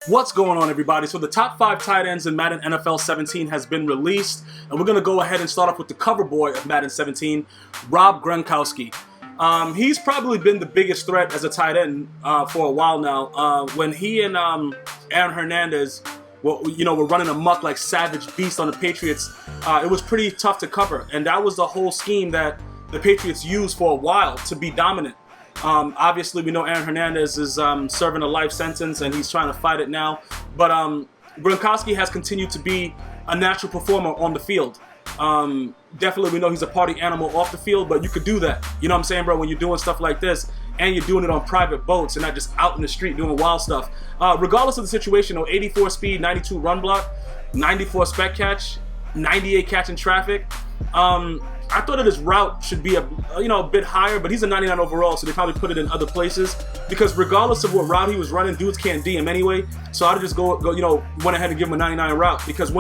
What's going on, everybody? So the top 5 tight ends in Madden NFL 17 has been released, and we're going to go ahead and start off with the cover boy of Madden 17, Rob Gronkowski. He's probably been the biggest threat as a tight end for a while now. When he and Aaron Hernandez were running amok like savage beasts on the Patriots, it was pretty tough to cover, and that was the whole scheme that the Patriots used for a while to be dominant. Obviously, we know Aaron Hernandez is serving a life sentence, and he's trying to fight it now. But Gronkowski has continued to be a natural performer on the field. Definitely, we know he's a party animal off the field, but you could do that. You know what I'm saying, bro? When you're doing stuff like this, and you're doing it on private boats and not just out in the street doing wild stuff. Regardless of the situation, 84 speed, 92 run block, 94 spec catch, 98 catch in traffic. I thought that his route should be a bit higher, but he's a 99 overall, so they probably put it in other places. Because regardless of what route he was running, dudes can't D him anyway. So I'd just went ahead and give him a 99 route. Because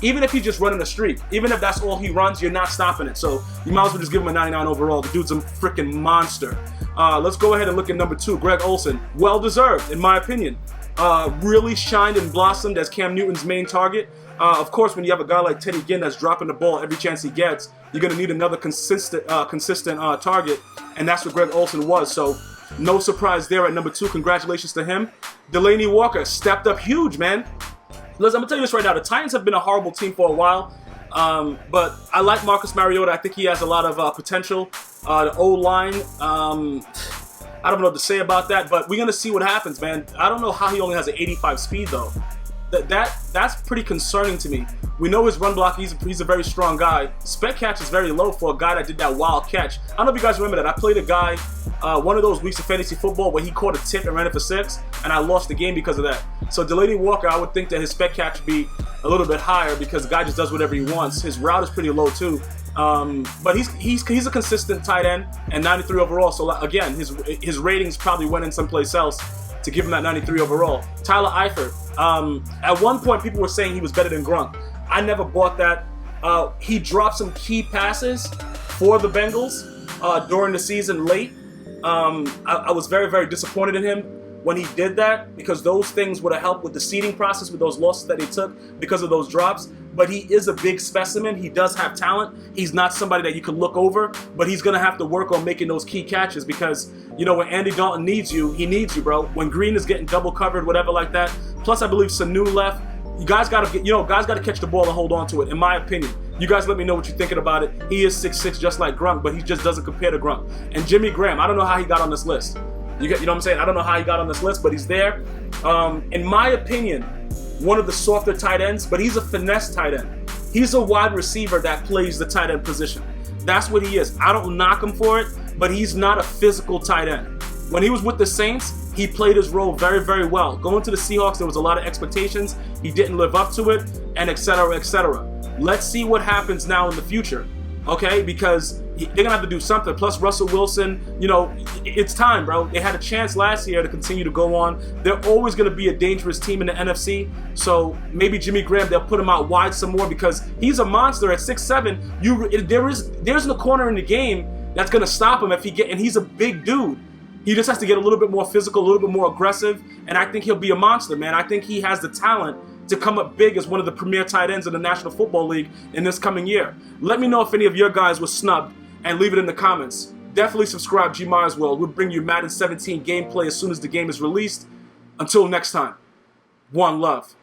even if he's just running a streak, even if that's all he runs, you're not stopping it. So you might as well just give him a 99 overall. The dude's a freaking monster. Let's go ahead and look at number 2, Greg Olson. Well deserved, in my opinion. Really shined and blossomed as Cam Newton's main target. Of course, when you have a guy like Teddy Ginn that's dropping the ball every chance he gets, you're going to need another consistent target, and that's what Greg Olson was. So no surprise there at number 2. Congratulations to him. Delanie Walker stepped up huge, man. Listen, I'm going to tell you this right now. The Titans have been a horrible team for a while, but I like Marcus Mariota. I think he has a lot of potential. The O-line, I don't know what to say about that, but we're going to see what happens, man. I don't know how he only has an 85 speed, though. That's pretty concerning to me. We know his run block, he's a very strong guy. Spec catch is very low for a guy that did that wild catch. I don't know if you guys remember that. I played a guy one of those weeks of fantasy football where he caught a tip and ran it for 6, and I lost the game because of that. So Delanie Walker, I would think that his spec catch would be a little bit higher because the guy just does whatever he wants. His route is pretty low too. But he's a consistent tight end and 93 overall. So again, his ratings probably went in someplace else to give him that 93 overall. Tyler Eifert. At one point, people were saying he was better than Gronk. I never bought that. He dropped some key passes for the Bengals during the season late. I was very, very disappointed in him when he did that because those things would have helped with the seeding process with those losses that he took because of those drops. But he is a big specimen. He does have talent. He's not somebody that you can look over, but he's going to have to work on making those key catches because, when Andy Dalton needs you, he needs you, bro. When Green is getting double covered, whatever like that. Plus, I believe Sanu left. You guys got to catch the ball and hold on to it, in my opinion. You guys let me know what you're thinking about it. He is 6'6", just like Gronk, but he just doesn't compare to Gronk. And Jimmy Graham, I don't know how he got on this list. You know what I'm saying? I don't know how he got on this list, but he's there. In my opinion, one of the softer tight ends, but he's a finesse tight end. He's a wide receiver that plays the tight end position. That's what he is. I don't knock him for it, but he's not a physical tight end. When he was with the Saints, he played his role very, very well. Going to the Seahawks, there was a lot of expectations. He didn't live up to it, and et cetera, et cetera. Let's see what happens now in the future, okay? Because they're going to have to do something. Plus, Russell Wilson, it's time, bro. They had a chance last year to continue to go on. They're always going to be a dangerous team in the NFC. So maybe Jimmy Graham, they'll put him out wide some more because he's a monster at 6'7". There's no corner in the game that's going to stop him and he's a big dude. He just has to get a little bit more physical, a little bit more aggressive, and I think he'll be a monster, man. I think he has the talent to come up big as one of the premier tight ends in the National Football League in this coming year. Let me know if any of your guys were snubbed, and leave it in the comments. Definitely subscribe to GmiasWorld. We'll bring you Madden 17 gameplay as soon as the game is released. Until next time, one love.